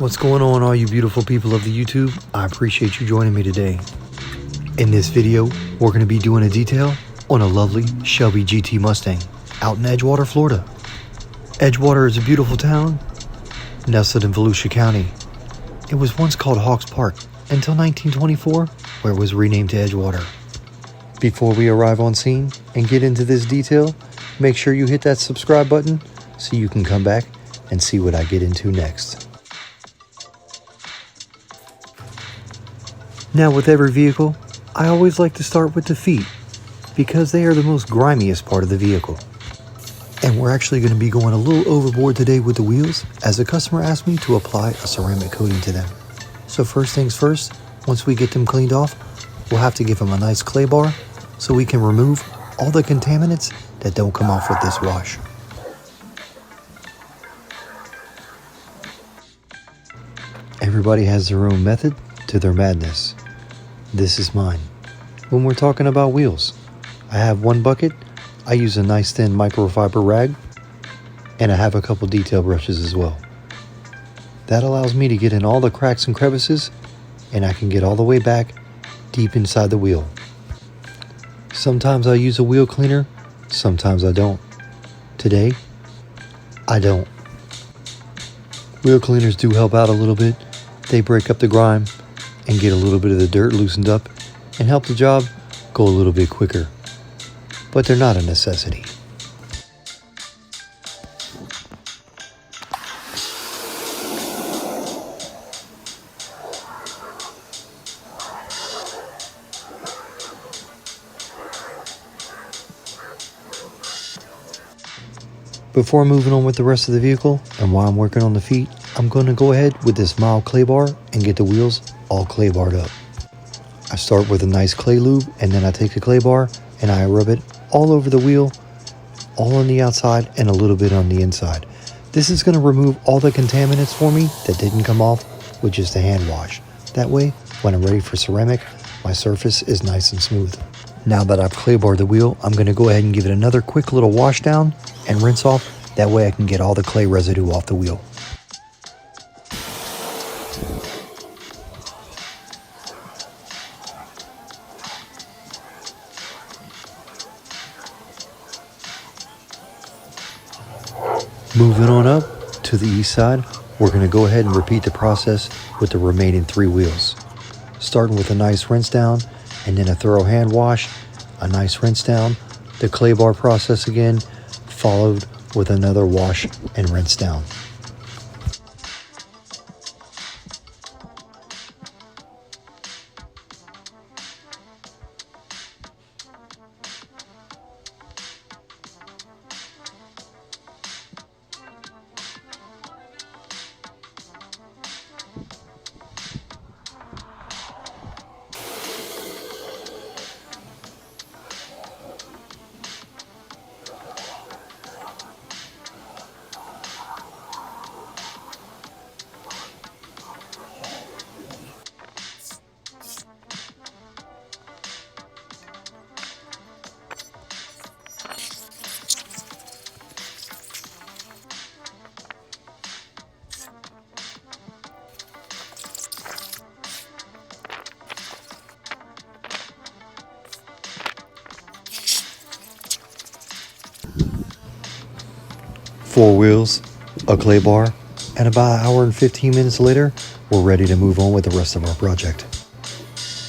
What's going on, all you beautiful people of the YouTube? I appreciate you joining me today. In this video, we're going to be doing a detail on a lovely Shelby GT Mustang out in Edgewater, Florida. Edgewater is a beautiful town nestled in Volusia County. It was once called Hawks Park until 1924, where it was renamed to Edgewater. Before we arrive on scene and get into this detail, make sure you hit that subscribe button so you can come back and see what I get into next. Now, with every vehicle, I always like to start with the feet because they are the most grimiest part of the vehicle. And we're actually going to be going a little overboard today with the wheels, as the customer asked me to apply a ceramic coating to them. So first things first, once we get them cleaned off, we'll have to give them a nice clay bar so we can remove all the contaminants that don't come off with this wash. Everybody has their own method to their madness. This is mine. When we're talking about wheels, I have one bucket, I use a nice thin microfiber rag, and I have a couple detail brushes as well. That allows me to get in all the cracks and crevices, and I can get all the way back deep inside the wheel. Sometimes I use a wheel cleaner, sometimes I don't. Today, I don't. Wheel cleaners do help out a little bit. They break up the grime and get a little bit of the dirt loosened up and help the job go a little bit quicker. But they're not a necessity. Before moving on with the rest of the vehicle, and while I'm working on the feet, I'm going to go ahead with this mild clay bar and get the wheels all clay barred up. I start with a nice clay lube, and then I take the clay bar and I rub it all over the wheel, all on the outside and a little bit on the inside. This is going to remove all the contaminants for me that didn't come off with just a hand wash. That way, when I'm ready for ceramic, my surface is nice and smooth. Now that I've clay barred the wheel, I'm going to go ahead and give it another quick little wash down and rinse off. That way I can get all the clay residue off the wheel. Moving on up to the east side, we're going to go ahead and repeat the process with the remaining 3 wheels. Starting with a nice rinse down and then a thorough hand wash, a nice rinse down, the clay bar process again, followed with another wash and rinse down. Four wheels, a clay bar, and about an hour and 15 minutes later, we're ready to move on with the rest of our project.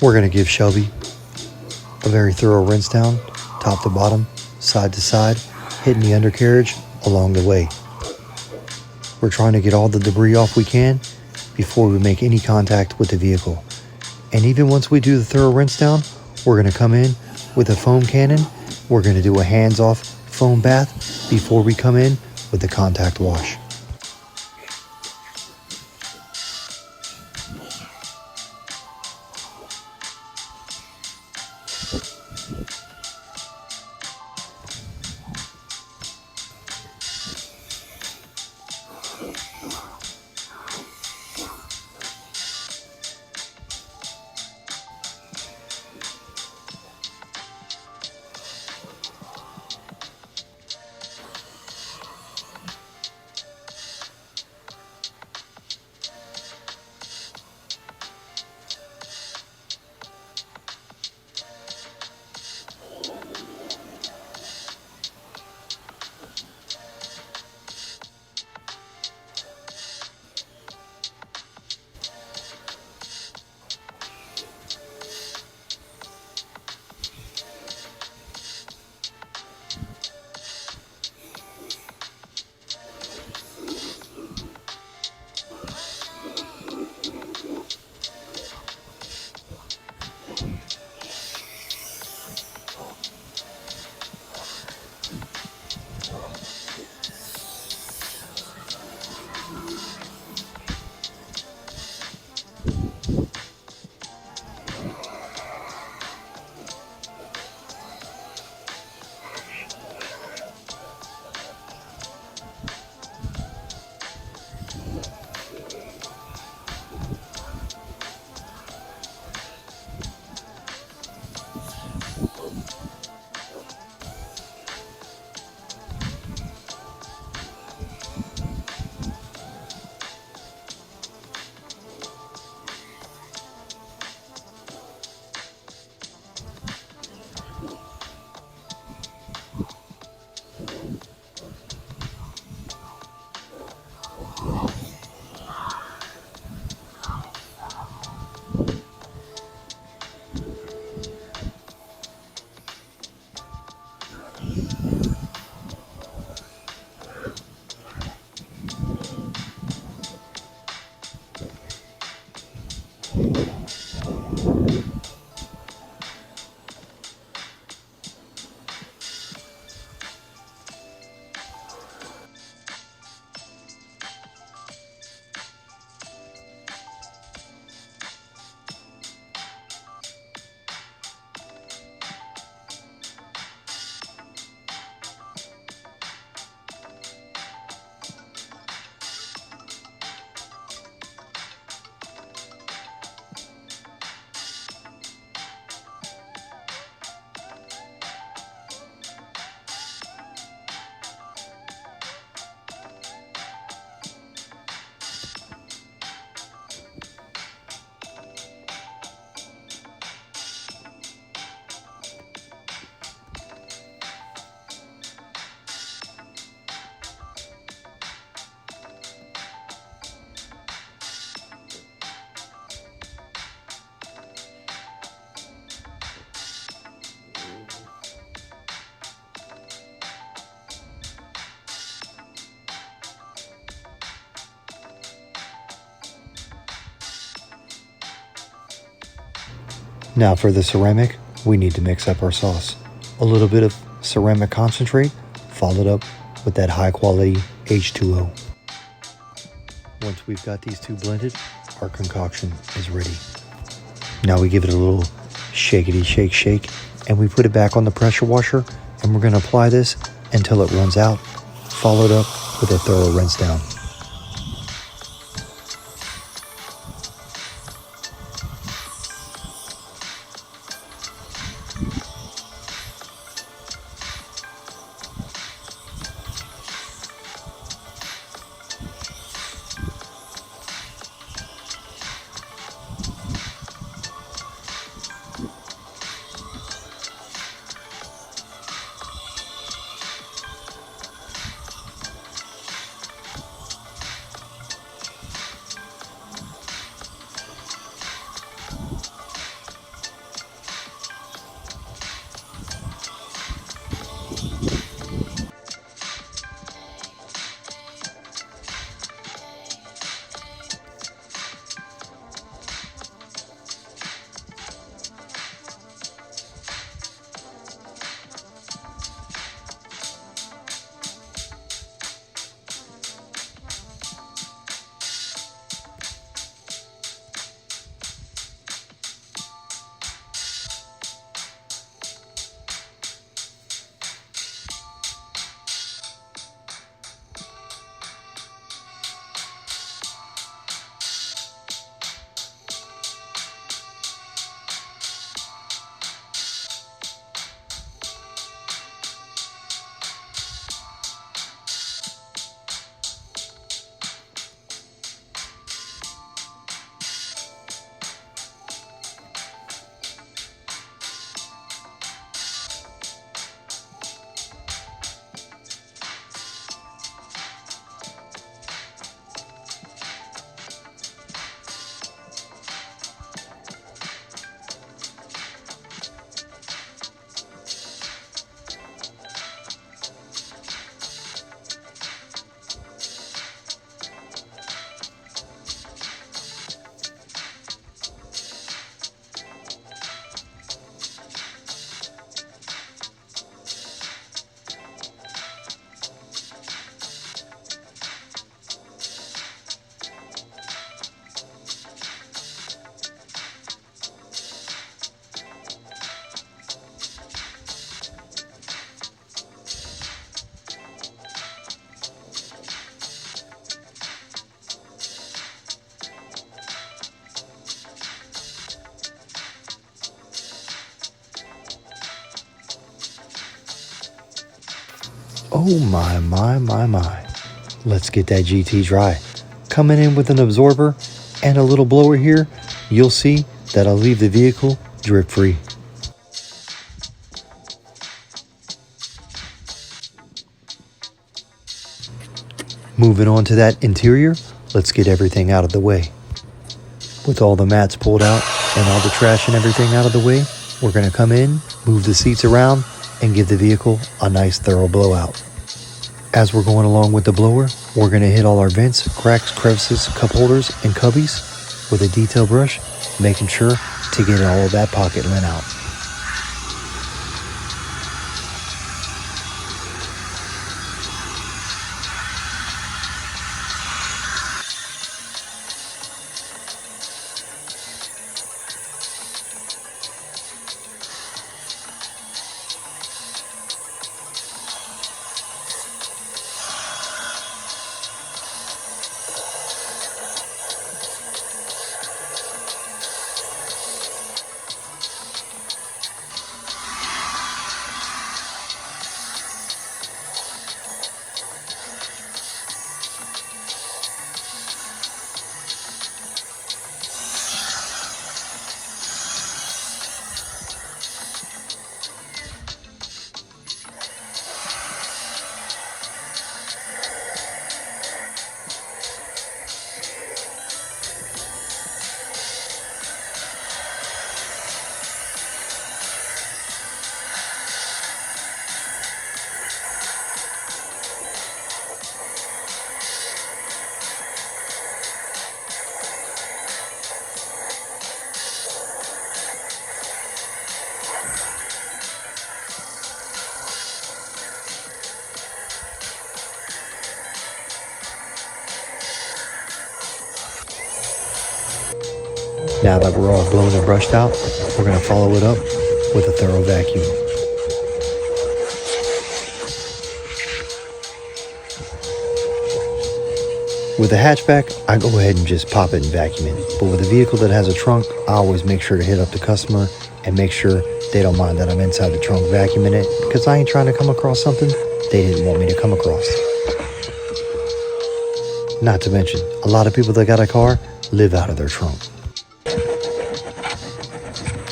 We're going to give Shelby a very thorough rinse down, top to bottom, side to side, hitting the undercarriage along the way. We're trying to get all the debris off we can before we make any contact with the vehicle. And even once we do the thorough rinse down, we're going to come in with a foam cannon. We're going to do a hands-off foam bath before we come in with the contact wash. Now for the ceramic, we need to mix up our sauce. A little bit of ceramic concentrate, followed up with that high quality H2O. Once we've got these two blended, our concoction is ready. Now we give it a little shakety shake, and we put it back on the pressure washer, and we're going to apply this until it runs out, followed up with a thorough rinse down. Oh my. Let's get that GT dry. Coming in with an absorber and a little blower here, you'll see that I'll leave the vehicle drip free. Moving on to that interior, let's get everything out of the way. With all the mats pulled out and all the trash and everything out of the way, we're going to come in, move the seats around, and give the vehicle a nice thorough blowout. As we're going along with the blower, we're going to hit all our vents, cracks, crevices, cup holders, and cubbies with a detail brush, making sure to get all of that pocket lint out. Now that we're all blown and brushed out, we're going to follow it up with a thorough vacuum. With a hatchback, I go ahead and just pop it and vacuum it. But with a vehicle that has a trunk, I always make sure to hit up the customer and make sure they don't mind that I'm inside the trunk vacuuming it, because I ain't trying to come across something they didn't want me to come across. Not to mention, a lot of people that got a car live out of their trunk.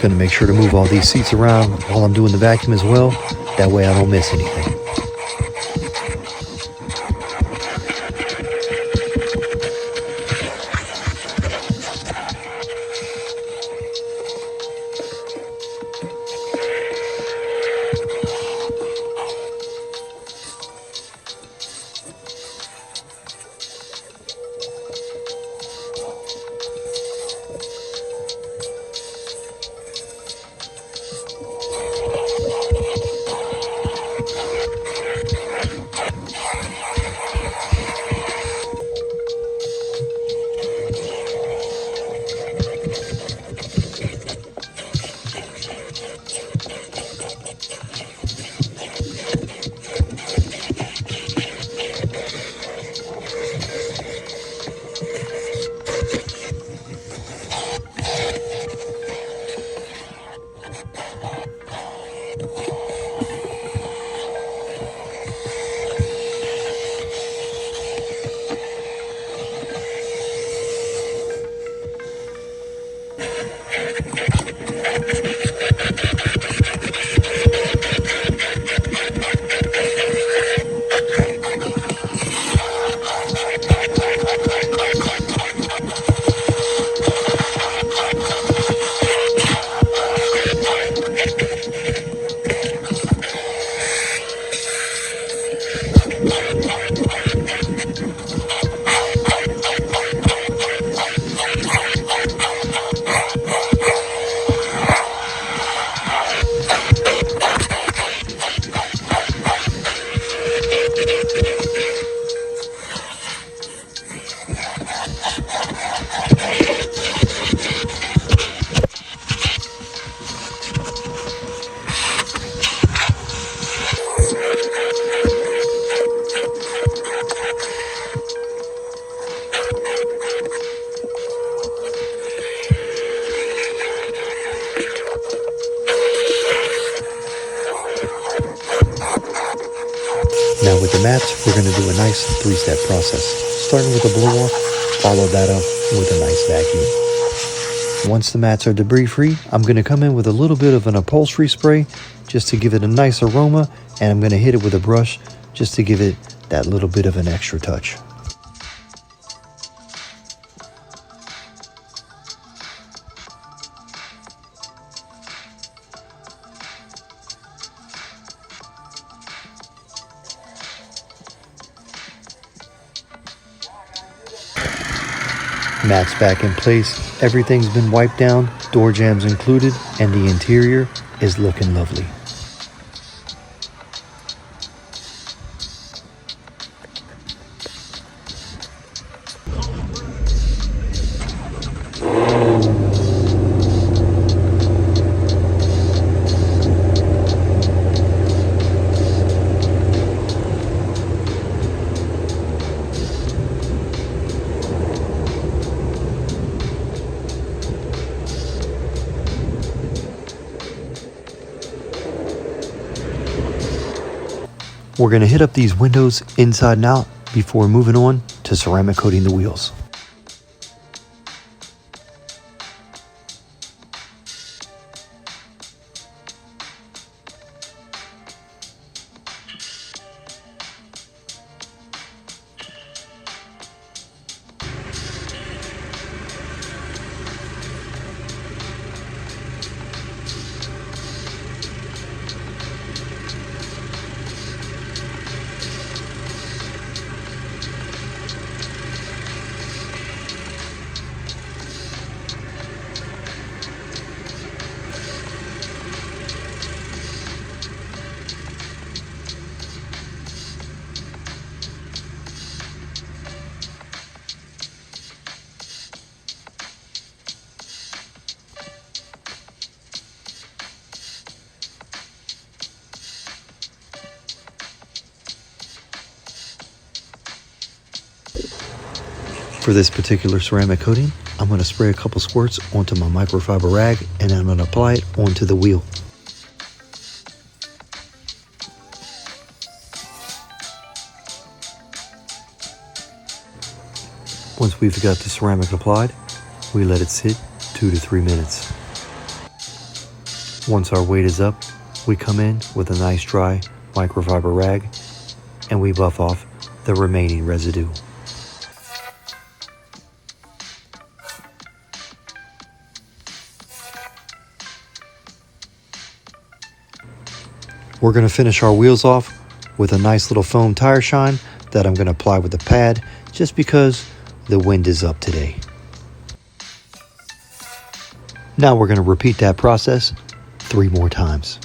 Gonna make sure to move all these seats around while I'm doing the vacuum as well. That way I don't miss anything. Now with the mats, we're going to do a nice 3-step process. Starting with a blow off, follow that up with a nice vacuum. Once the mats are debris free, I'm going to come in with a little bit of an upholstery spray just to give it a nice aroma, and I'm going to hit it with a brush just to give it that little bit of an extra touch. Mats back in place, everything's been wiped down, door jambs included, and the interior is looking lovely. We're going to hit up these windows inside and out before moving on to ceramic coating the wheels. For this particular ceramic coating, I'm going to spray a couple squirts onto my microfiber rag and I'm going to apply it onto the wheel. Once we've got the ceramic applied, we let it sit 2 to 3 minutes. Once our weight is up, we come in with a nice dry microfiber rag and we buff off the remaining residue. We're going to finish our wheels off with a nice little foam tire shine that I'm going to apply with a pad just because the wind is up today. Now we're going to repeat that process 3 more times.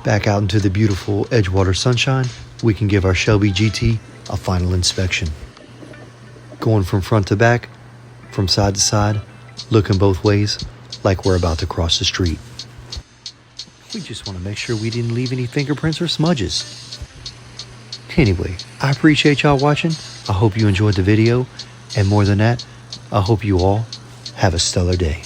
Back out into the beautiful Edgewater sunshine, we can give our Shelby GT a final inspection. Going from front to back, from side to side, looking both ways like we're about to cross the street. We just want to make sure we didn't leave any fingerprints or smudges. Anyway, I appreciate y'all watching. I hope you enjoyed the video, and more than that, I hope you all have a stellar day.